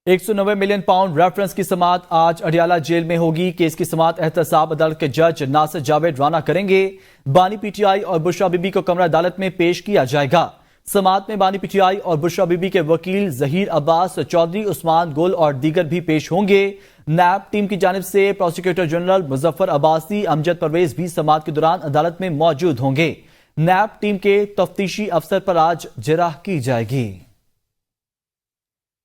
190 million pound reference की समाअत आज Adiala jail में होगी। केस की समाअत एहतसाब अदालत के जज नासिर जावेद राना करेंगे। बानी पीटीआई और बुशरा बीबी को कमरा अदालत में पेश किया जाएगा। समाअत में बानी पीटीआई और बुशरा बीबी के वकील जहीर अब्बास, चौधरी उस्मान गुल और दीगर भी पेश होंगे। नैब टीम की जानिब से प्रोसिक्यूटर जनरल मुजफ्फर अब्बासी, अमजद परवेज भी समाअत के दौरान अदालत में मौजूद होंगे। नैब टीम के तफ्तीशी अफसर पर आज जिरह की जाएगी।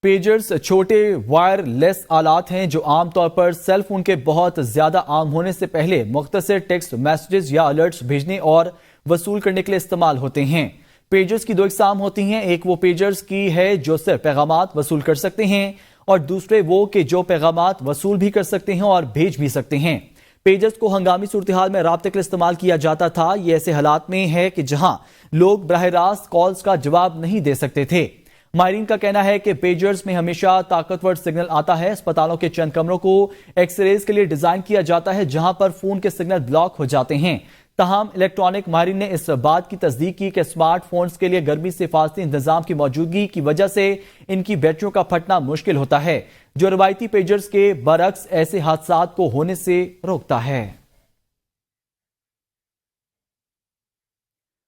पेजर्स छोटे वायरलेस आलात हैं जो आमतौर पर सेल फोन के बहुत ज्यादा आम होने से पहले मुख्तसर टेक्स्ट मैसेजेस या अलर्ट्स भेजने और वसूल करने के लिए इस्तेमाल होते हैं। पेजर्स की दो इकसाम होती हैं, एक वो पेजर्स की है जो सिर्फ पैगामात वसूल कर सकते हैं और दूसरे वो कि जो पैगामात वसूल भी कर सकते हैं और भेज भी सकते हैं। पेजर्स को हंगामी सूरत हाल में राब्ते के लिए इस्तेमाल किया जाता था। ये ऐसे हालात में है कि जहां लोग बराह रास्त कॉल्स का जवाब नहीं दे सकते थे। माहिरीन का कहना है कि पेजर्स में हमेशा ताकतवर सिग्नल आता है। अस्पतालों के चंद कमरों को एक्सरेज के लिए डिजाइन किया जाता है जहां पर फोन के सिग्नल ब्लॉक हो जाते हैं। तमाम इलेक्ट्रॉनिक माहिरीन ने इस बात की तस्दीक की कि स्मार्टफोन्स के लिए गर्मी से हिफाजती इंतजाम की मौजूदगी की वजह से इनकी बैटरियों का फटना मुश्किल होता है, जो रवायती पेजर्स के बरक्स ऐसे हादसात को होने से रोकता है।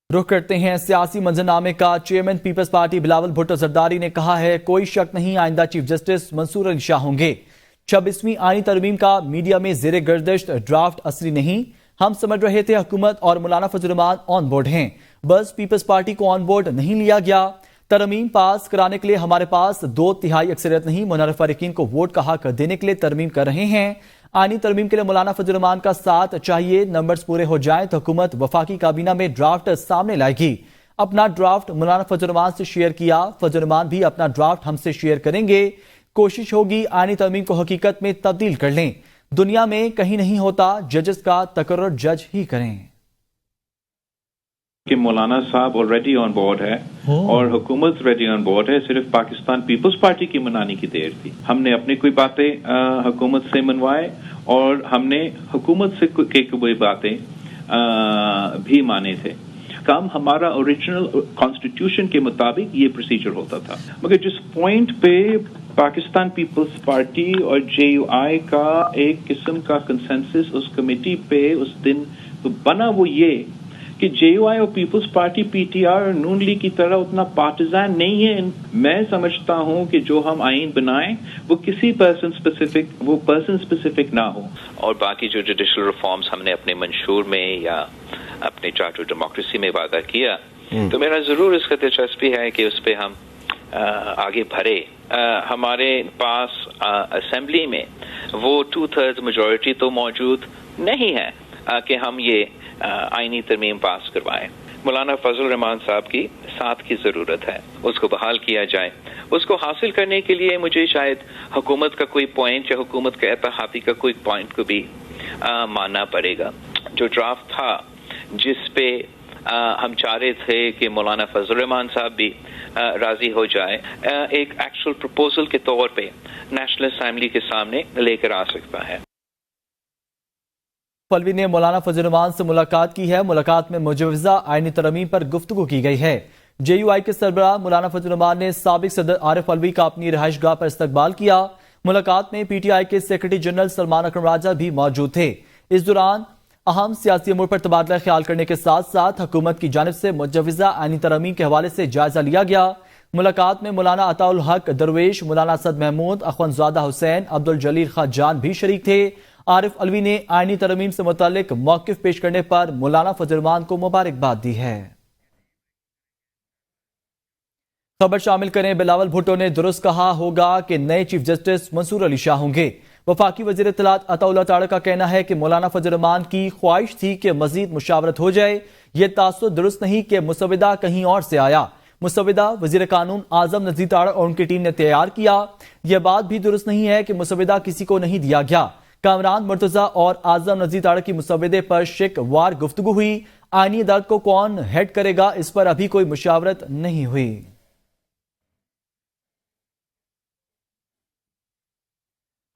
रुख करते हैं सियासी मंजरनामे का। चेयरमैन पीपल्स पार्टी बिलावल भुट्टो जरदारी ने कहा है, कोई शक नहीं आइंदा चीफ जस्टिस मंसूर अली शाह होंगे। 26वीं आईनी तरमीम का मीडिया में जेर गर्दिश ड्राफ्ट असली नहीं। हम समझ रहे थे हुकूमत और मौलाना फजल रहमान ऑन बोर्ड हैं, बस पीपल्स पार्टी को ऑन बोर्ड नहीं लिया गया। तरमीम पास कराने के लिए हमारे पास 2/3 अक्सरियत नहीं, मुनहरफ फारिकीन को वोट का हक देने के लिए तरमीम कर रहे हैं। आईनी तरमीम के लिए मौलाना फजल रहमान का साथ चाहिए। नंबर्स पूरे हो जाएं तो हुकूमत वफाकी काबीना में ड्राफ्ट सामने लाएगी। अपना ड्राफ्ट मौलाना फजल रहमान से शेयर किया, फजल रहमान भी अपना ड्राफ्ट हमसे शेयर करेंगे। कोशिश होगी आईनी तरमीम को हकीकत में तब्दील कर लें। दुनिया में कहीं नहीं होता, जजेस का तकर्रुर जज ही करें। कि मौलाना साहब ऑलरेडी ऑन बोर्ड है और हुकूमत रेडी ऑन बोर्ड है। सिर्फ पाकिस्तान पीपल्स पार्टी की मनाने की देर थी। हमने अपनी कोई बातें हुकूमत से मनवाए और हमने हुकूमत से कोई बातें भी माने थे। काम हमारा ओरिजिनल कॉन्स्टिट्यूशन के मुताबिक ये प्रोसीजर होता था, मगर जिस पॉइंट पे पाकिस्तान पीपल्स पार्टी और JUI का एक किस्म का कंसेंसस उस कमेटी पे उस दिन तो बना, वो ये कि JUI और पीपल्स पार्टी PTR और नून लीग की तरह उतना पार्टिजान नहीं है। मैं समझता हूं कि जो हम आइन बनाएं वो किसी पर्सन स्पेसिफिक ना हो। और बाकी जो जुडिशल रिफॉर्म्स हमने अपने मंशूर में या अपने चार्टर डेमोक्रेसी में वादा किया, तो मेरा जरूर इसका दिलचस्पी है कि उस पर हम आगे बढ़े। हमारे पास असेंबली में वो 2/3 मेजॉरिटी तो मौजूद नहीं है कि हम ये आईनी तरमीम पास करवाएं। मौलाना फजल रहमान साहब की साथ की जरूरत है, उसको बहाल किया जाए। उसको हासिल करने के लिए मुझे शायद हुकूमत का कोई पॉइंट या हुकूमत के एतहाफी का कोई पॉइंट को भी मानना पड़ेगा। जो ड्राफ्ट था जिस पे हम चाह रहे थे कि मौलाना फजल रहमान साहब भी राजी हो जाए, एक एक्चुअल प्रपोजल के तौर पे नेशनल असेंबली के सामने लेकर आ सकता है। पलवी ने मौलाना फजल रहमान से मुलाकात की है। मुलाकात में मुजवजा आईनी तरमीम पर गुफ्तगू की गई है। JUI के सरबराह मौलाना फजल रहमान ने साबिक सदर आरिफ अलवी का अपनी रिहाइश गाह पर इस्तकबाल किया। मुलाकात में PTI के सेक्रेटरी जनरल सलमान अकरम राजा भी मौजूद थे। इस दौरान अहम सियासी अमूर पर तबादला ख्याल करने के साथ साथ हुकूमत की जानिब से मुजवजा आईनी तरमीम के हवाले से जायजा लिया गया। मुलाकात में मौलाना अताउल हक दरवेश, मौलाना असद महमूद, अखवंजादा हुसैन, अब्दुल जलील खान जान भी शरीक थे। आरिफ अलवी ने आईनी तरमीम से मुतालिक मौकिफ पेश करने पर मौलाना फजल रहमान को मुबारकबाद दी है। खबर शामिल करें, बिलावल भुट्टो ने दुरुस्त कहा होगा कि नए चीफ जस्टिस मंसूर अली शाह होंगे। वफाकी वजीर इत्तलात अताउल्लाह ताड़ा का कहना है कि मौलाना फजल रहमान की ख्वाहिश थी कि मजीद मुशावरत हो जाए। यह तासुर दुरुस्त नहीं कि मुसविदा कहीं और से आया। मुसविदा वजीर कानून आजम नजीर ताड़ा और उनकी टीम ने तैयार किया। यह बात भी दुरुस्त नहीं है कि मुसविदा किसी को नहीं दिया गया। कामरान मुर्तजा और आजम नजीर ताड़ा की मुसविदे पर शिक वार गुफ्तगू हुई। आईनी अदालत को कौन हेड करेगा, इस पर अभी कोई मुशावरत नहीं हुई।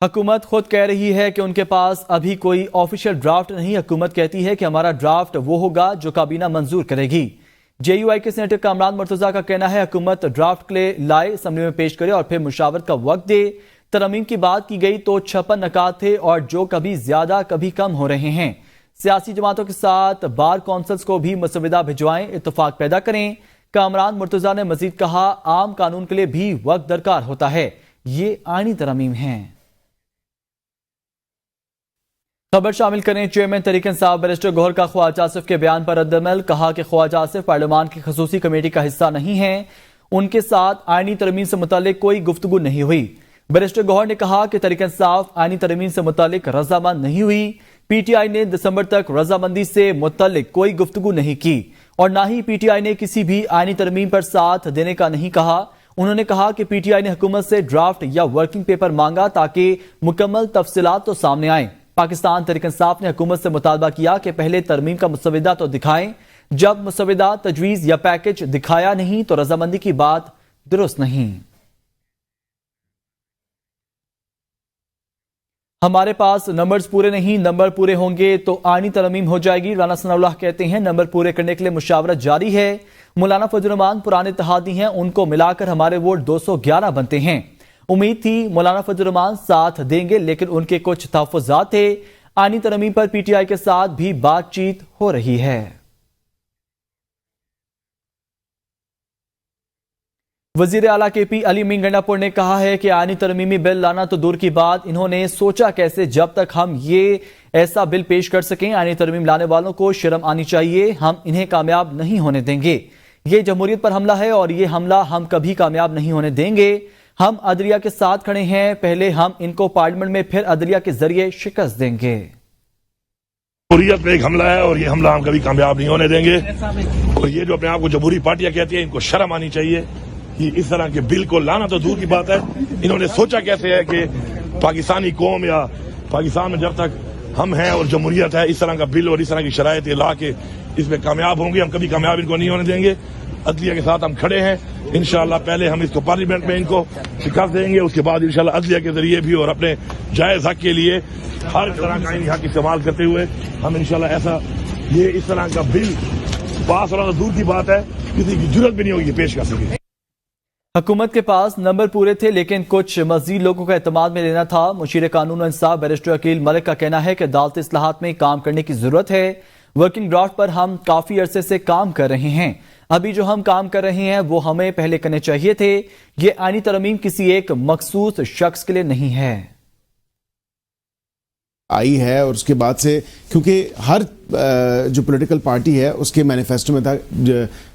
हुकूमत खुद कह रही है कि उनके पास अभी कोई ऑफिशियल ड्राफ्ट नहीं। हुकूमत कहती है कि हमारा ड्राफ्ट वो होगा जो काबीना मंजूर करेगी। JUI کے سینیٹر کامران مرتضیٰ کا کہنا ہے حکومت ڈرافٹ کے لیے لائے، اسمبلی میں پیش کرے اور پھر مشاورت کا وقت دے۔ ترمیم کی بات کی گئی تو 56 نکات تھے اور جو کبھی زیادہ کبھی کم ہو رہے ہیں۔ سیاسی جماعتوں کے ساتھ بار کونسلز کو بھی مسودہ بھجوائیں، اتفاق پیدا کریں۔ کامران مرتضیٰ نے مزید کہا عام قانون کے لیے بھی وقت درکار ہوتا ہے، یہ آئینی ترمیم ہیں۔ خبر شامل کریں، چیئرمین تحریک انصاف بیرسٹر گوہر کا خواجہ آصف کے بیان پر رد عمل، کہا کہ خواجہ آصف پارلیمان کی خصوصی کمیٹی کا حصہ نہیں ہیں، ان کے ساتھ آئینی ترمیم سے متعلق کوئی گفتگو نہیں ہوئی۔ بیرسٹر گوہر نے کہا کہ تحریک انصاف آئینی ترمیم سے متعلق رضامند نہیں ہوئی، PTI نے دسمبر تک رضامندی سے متعلق کوئی گفتگو نہیں کی اور نہ ہی PTI نے کسی بھی آئینی ترمیم پر ساتھ دینے کا نہیں کہا۔ انہوں نے کہا کہ PTI نے حکومت سے ڈرافٹ یا ورکنگ پیپر مانگا تاکہ مکمل تفصیلات تو سامنے آئیں۔ پاکستان تحریک انصاف نے حکومت سے مطالبہ کیا کہ پہلے ترمیم کا مسودہ تو دکھائیں، جب مسودہ، تجویز یا پیکج دکھایا نہیں تو رضامندی کی بات درست نہیں۔ ہمارے پاس نمبرز پورے نہیں، نمبر پورے ہوں گے تو آئینی ترمیم ہو جائے گی، رانا ثناء اللہ کہتے ہیں نمبر پورے کرنے کے لیے مشاورت جاری ہے۔ مولانا فضل الرحمان پرانے اتحادی ہیں، ان کو ملا کر ہمارے ووٹ 211 بنتے ہیں۔ امید تھی مولانا فضل الرحمان ساتھ دیں گے لیکن ان کے کچھ تحفظات تھے۔ آئینی ترمیم پر PTI کے ساتھ بھی بات چیت ہو رہی ہے۔ وزیر اعلیٰ KP علی امین گنڈا پور نے کہا ہے کہ آئینی ترمیمی بل لانا تو دور کی بات، انہوں نے سوچا کیسے جب تک ہم یہ ایسا بل پیش کر سکیں۔ آئینی ترمیم لانے والوں کو شرم آنی چاہیے، ہم انہیں کامیاب نہیں ہونے دیں گے۔ یہ جمہوریت پر حملہ ہے اور یہ حملہ ہم کبھی کامیاب نہیں ہونے دیں گے۔ ہم عدلیہ کے ساتھ کھڑے ہیں، پہلے ہم ان کو پارلیمنٹ میں پھر عدلیہ کے ذریعے شکست دیں گے۔ جمہوریت پہ ایک حملہ ہے اور یہ حملہ ہم کبھی کامیاب نہیں ہونے دیں گے، اور یہ جو اپنے آپ کو جمہوری پارٹیاں کہتی ہیں ان کو شرم آنی چاہیے کہ اس طرح کے بل کو لانا تو دور کی بات ہے، انہوں نے سوچا کیسے ہے کہ پاکستانی قوم یا پاکستان میں جب تک ہم ہیں اور جمہوریت ہے اس طرح کا بل اور اس طرح کی شرائط لا کے اس میں کامیاب ہوں گے، ہم کبھی کامیاب ان کو نہیں ہونے دیں گے۔ عدلیہ کے ساتھ ہم کھڑے ہیں، انشاءاللہ پہلے ہم اس کو پارلیمنٹ میں ان کو شکست دیں گے، اس کے بعد انشاءاللہ عدلیہ کے ذریعے بھی اور اپنے جائز حق کے لیے ہر طرح کا حق استعمال کرتے ہوئے ہم انشاءاللہ ایسا یہ اس طرح کا بل پاس ہونا تو دور کی بات ہے، کسی کی جرت بھی نہیں ہوگی پیش کر سکے۔ حکومت کے پاس نمبر پورے تھے لیکن کچھ مزید لوگوں کا اعتماد میں لینا تھا۔ مشیر قانون و انصاف بیرسٹر عقیل ملک کا کہنا ہے کہ عدالتی اصلاحات میں کام کرنے کی ضرورت ہے۔ ورکنگ ڈرافٹ پر ہم کافی عرصے سے کام کر رہے ہیں، ابھی جو ہم کام کر رہے ہیں وہ ہمیں پہلے کرنے چاہیے تھے۔ یہ آئینی ترمیم کسی ایک مخصوص شخص کے لیے نہیں ہے آئی ہے، اور اس کے بعد سے کیونکہ ہر جو پولیٹیکل پارٹی ہے اس کے مینیفیسٹو میں تھا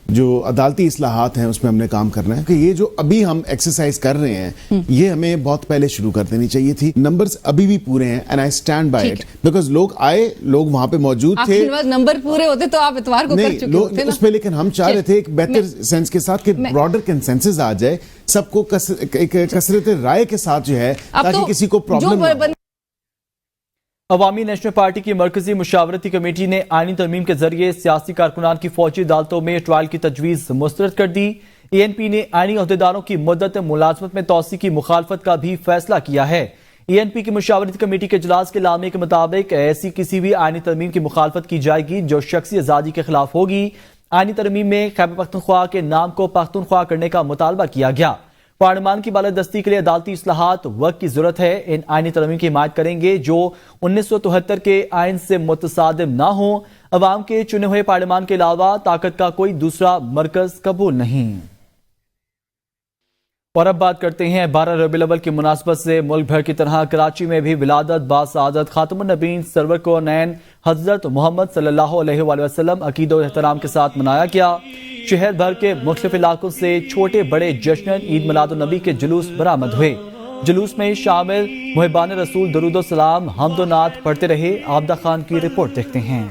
جو عدالتی اصلاحات ہیں اس میں ہم نے کام کرنا ہے کہ یہ جو ابھی ہم ایکسرسائز کر رہے ہیں یہ ہمیں بہت پہلے شروع کر دینی چاہیے تھی۔ نمبرز ابھی بھی پورے ہیں and I stand by it, because لوگ آئے، لوگ وہاں پہ موجود تھے، نمبر پورے ہوتے تو آپ اتوار کو کر چکے ہوتے نا اس پہ، لیکن ہم چاہ رہے تھے ایک بہتر سینس کے ساتھ کہ براڈر کنسنسس آ جائے، سب کو کثرت رائے کے ساتھ جو ہے تاکہ کسی کو پرابلم نہ ہو۔ عوامی نیشنل پارٹی کی مرکزی مشاورتی کمیٹی نے آئینی ترمیم کے ذریعے سیاسی کارکنان کی فوجی عدالتوں میں ٹرائل کی تجویز مسترد کر دی۔ ENP نے آئینی عہدیداروں کی مدت ملازمت میں توسیع کی مخالفت کا بھی فیصلہ کیا ہے۔ ENP کی مشاورتی کمیٹی کے اجلاس کے اعلامیے کے مطابق ایسی کسی بھی آئینی ترمیم کی مخالفت کی جائے گی جو شخصی آزادی کے خلاف ہوگی۔ آئینی ترمیم میں خیبر پختونخوا کے نام کو پختونخوا کرنے کا مطالبہ کیا گیا۔ پارلیمان کی بالادستی کے لیے عدالتی اصلاحات وقت کی ضرورت ہے، ان آئینی ترمیم کی حمایت کریں گے جو 1973 کے آئین سے متصادم نہ ہوں۔ عوام کے چنے ہوئے پارلیمان کے علاوہ طاقت کا کوئی دوسرا مرکز قبول نہیں۔ اور اب بات کرتے ہیں 12 ربیع الاول کی مناسبت سے ملک بھر کی طرح کراچی میں بھی ولادت باسعادت خاتم النبیین سرور کونین حضرت محمد صلی اللہ علیہ وآلہ وسلم عقیدہ و احترام کے ساتھ منایا گیا۔ شہر بھر کے مختلف علاقوں سے چھوٹے بڑے جشن عید میلاد النبی کے جلوس برآمد ہوئے۔ جلوس میں شامل محبان رسول درود و سلام حمد و نعت پڑھتے رہے۔ عابدہ خان کی رپورٹ دیکھتے ہیں۔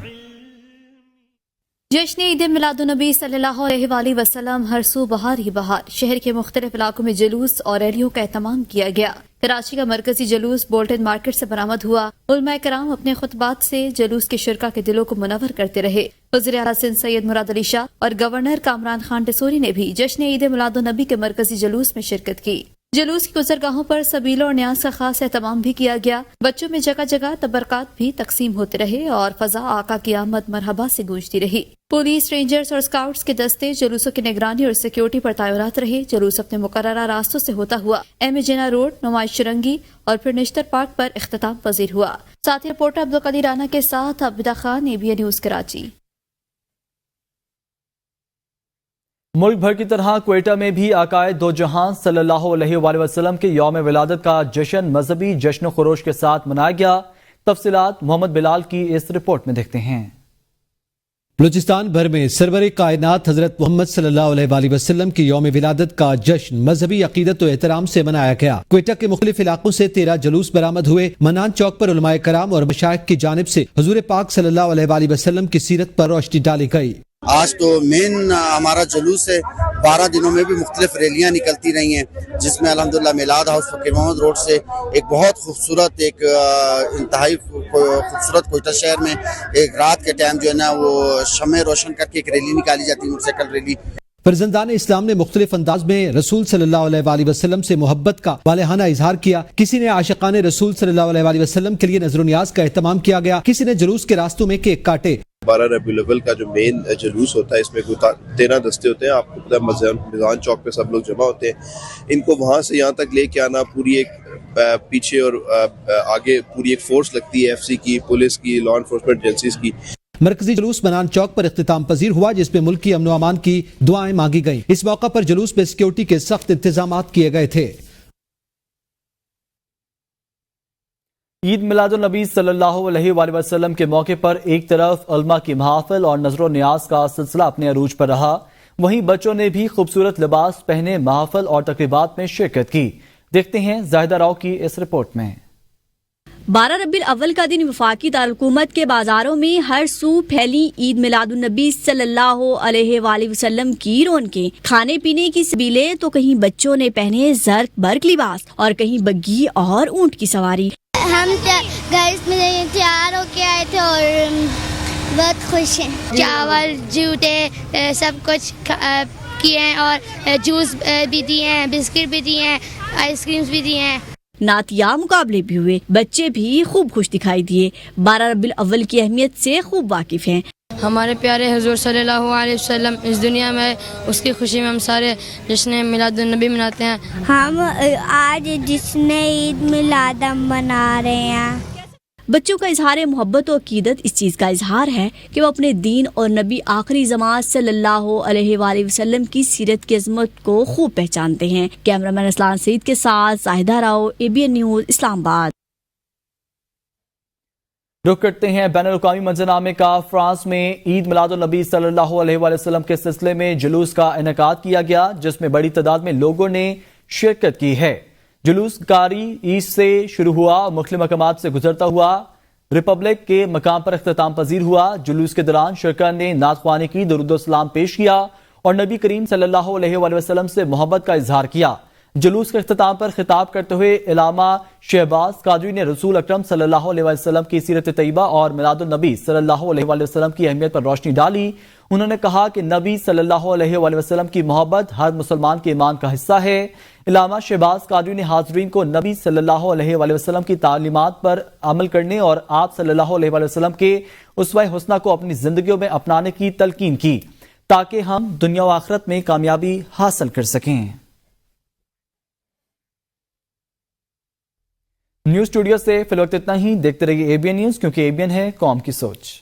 جشن عید میلاد النبی صلی اللہ علیہ وآلہ وسلم ہر سو بہار ہی بہار، شہر کے مختلف علاقوں میں جلوس اور ریلیوں کا اہتمام کیا گیا۔ کراچی کا مرکزی جلوس بولٹن مارکیٹ سے برآمد ہوا۔ علماء کرام اپنے خطبات سے جلوس کے شرکاء کے دلوں کو منور کرتے رہے۔ وزیر اعلیٰ سندھ سید مراد علی شاہ اور گورنر کامران خان ٹسوری نے بھی جشن عید میلاد النبی کے مرکزی جلوس میں شرکت کی۔ جلوس کی گزرگاہوں پر سبیلوں اور نیاز کا خاص اہتمام بھی کیا گیا۔ بچوں میں جگہ جگہ تبرکات بھی تقسیم ہوتے رہے اور فضا آقا کی آمد مرحبا سے گونجتی رہی۔ पुलिस, रेंजर्स और स्काउट्स के दस्ते जुलूसों की निगरानी और सिक्योरिटी पर तैनात रहे। जुलूस अपने मुकर्ररा रास्तों से होता हुआ एम ए जिन्ना रोड, नुमाइश रंगी और फिर निश्तर पार्क पर इख्तिताम पजीर हुआ। साथ ही रिपोर्टर अब्दुल कदीर राना के साथ अबिदा खान, ABN न्यूज कराची। मुल्क भर की तरह क्वेटा में भी आकाए दो जहां सल्लल्लाहु अलैहि वसल्लम के यौम विलादत का जश्न मजहबी जश्न खरोश के साथ मनाया गया। तफसीलात मोहम्मद बिलाल की इस रिपोर्ट में देखते हैं। बलूचिस्तान भर में सरवर कायनात हजरत मोहम्मद सल्लल्लाहु अलैहि वसल्लम की यौम विलादत का जश्न मजहबी अकीदत और एहतराम से मनाया गया। क्वेटा के मुख्तलिफ इलाकों से 13 जुलूस बरामद हुए। मनान चौक पर उलमाए कराम और मशाइख की जानिब से हुजूर पाक सल्लल्लाहु अलैहि वसल्लम की सीरत पर रोशनी डाली गई। आज तो मेन हमारा जुलूस है। 12 दिनों में भी मुख्तलिफ रैलियाँ निकलती रही हैं, जिसमें अल्हम्दुलिल्लाह मिलाद हाउस फकीर मोहम्मद रोड से एक बहुत खूबसूरत इंतहाई खूबसूरत क्वेटा शहर में एक रात के टाइम जो है ना वो शमे रोशन करके एक रैली निकाली जाती है, मोटरसाइकिल रैली। फर्जंदान इस्लाम ने मुख्तलिफ अंदाज में रसूल सल्लल्लाहु अलैहि वसल्लम से मोहब्बत का वालेहाना इजहार किया। किसी ने आशिकाने रसूल सल्लल्लाहु अलैहि वसल्लम के लिए नजर नियाज का एहतमाम किया गया। किसी ने जुलूस के रास्तों में केक काटे। 12 रबीउल अव्वल का जो मेन जुलूस होता है, इसमें 13 दस्ते होते हैं। आपको पता है मिजान चौक पे सब लोग जमा होते हैं। इनको वहाँ से यहाँ तक लेके आना, पूरी एक पीछे और आगे पूरी एक फोर्स लगती है, FC की, पुलिस की, लॉ एनफोर्समेंट एजेंसीज की। मरकजी जुलूस मनान चौक पर इख्तिताम पजीर हुआ, जिसमें मुल्क की अमन अमान की दुआएं मांगी गईं। इस मौका पर जुलूस में सिक्योरिटी के सख्त इंतजाम किए गए थे। ईद मिलादुन नबी सल्लल्लाहु अलैहि वसल्लम के मौके पर एक तरफ उलमा की महफिल और नजर न्याज का सिलसिला अपने अरूज पर रहा, वहीं बच्चों ने भी खूबसूरत लिबास पहने महफिल और तकरीबात में शिरकत की। देखते हैं जाहिदा राव की इस रिपोर्ट में। 12 रबीउल अव्वल का दिन वफाकी दारुलकूमत के बाजारों में हर सू फैली ईद मिलादुन नबी सल्लल्लाहु अलैहि वसल्लम की रौनकें। खाने पीने की सबीले तो कहीं बच्चों ने पहने जर्क बर्क लिबास और कहीं बग्घी और ऊंट की सवारी। हम घर में तैयार होके आए थे और बहुत खुश हैं। चावल, जूते सब कुछ किए हैं और जूस भी दिए हैं, बिस्किट भी दिए हैं, आइसक्रीम्स भी दिए हैं। नातिया मुकाबले भी हुए। बच्चे भी खूब खुश दिखाई दिए। 12 रबीउल अव्वल की अहमियत से खूब वाकिफ हैं। हमारे प्यारे हुजूर सल्लल्लाहु अलैहि वसल्लम इस दुनिया में, उसकी खुशी में हम सारे जश्न मिलादुन नबी मनाते हैं। हम आज जश्न ईद मिलाद मना रहे हैं। बच्चों का इजहार मोहब्बत और अकीदत इस चीज़ का इजहार है कि वो अपने दीन और नबी आखिरी ज़मात सल्लल्लाहु अलैहि वसल्लम की सीरत की अजमत को खूब पहचानते हैं। कैमरामैन असलान सईद के साथ जाहिदा राव, ABN न्यूज, इस्लामाबाद। रुख करते हैं बैनुल-अक़वामी मंजरनामे का। फ्रांस में ईद मिलादुन नबी सल्लल्लाहु अलैहि वसल्लम के सिलसिले में जुलूस का इनेकाद किया गया, जिसमें बड़ी तादाद में लोगों ने शिरकत की है। जुलूस कारी ईद से शुरू हुआ, मुख्तलिफ मकामात से गुजरता हुआ रिपब्लिक के मकाम पर इख्तिताम पजीर हुआ। जुलूस के दौरान शरका ने नात ख्वानी की, दुरूद व सलाम पेश किया और नबी करीम सल्लल्लाहु अलैहि वसल्लम से मोहब्बत का इजहार किया। जुलूस के इख्तिताम पर खिताब करते हुए इलामा शहबाज कादरी ने रसूल अकरम सल्लल्लाहु अलैहि वसल्लम की सीरत तैयबा और मिलादुन नबी सल्लल्लाहु अलैहि वसल्लम की अहमियत पर रोशनी डाली। उन्होंने कहा कि नबी सल्लल्लाहु अलैहि वसल्लम की मोहब्बत हर मुसलमान के ईमान का हिस्सा है। इलामा शहबाज कादरी ने हाज़रीन को नबी सल्लल्लाहु अलैहि वसल्लम की तालीमात पर अमल करने और आप सल्लल्लाहु अलैहि वसल्लम के उसवा हुस्ना को अपनी जिंदगियों में अपनाने की तलकीन की, ताकि हम दुनिया व आखिरत में कामयाबी हासिल कर सकें। न्यूज स्टूडियो से फिलहाल इतना ही। देखते रहिए ABN न्यूज, क्योंकि ABN है कौम की सोच।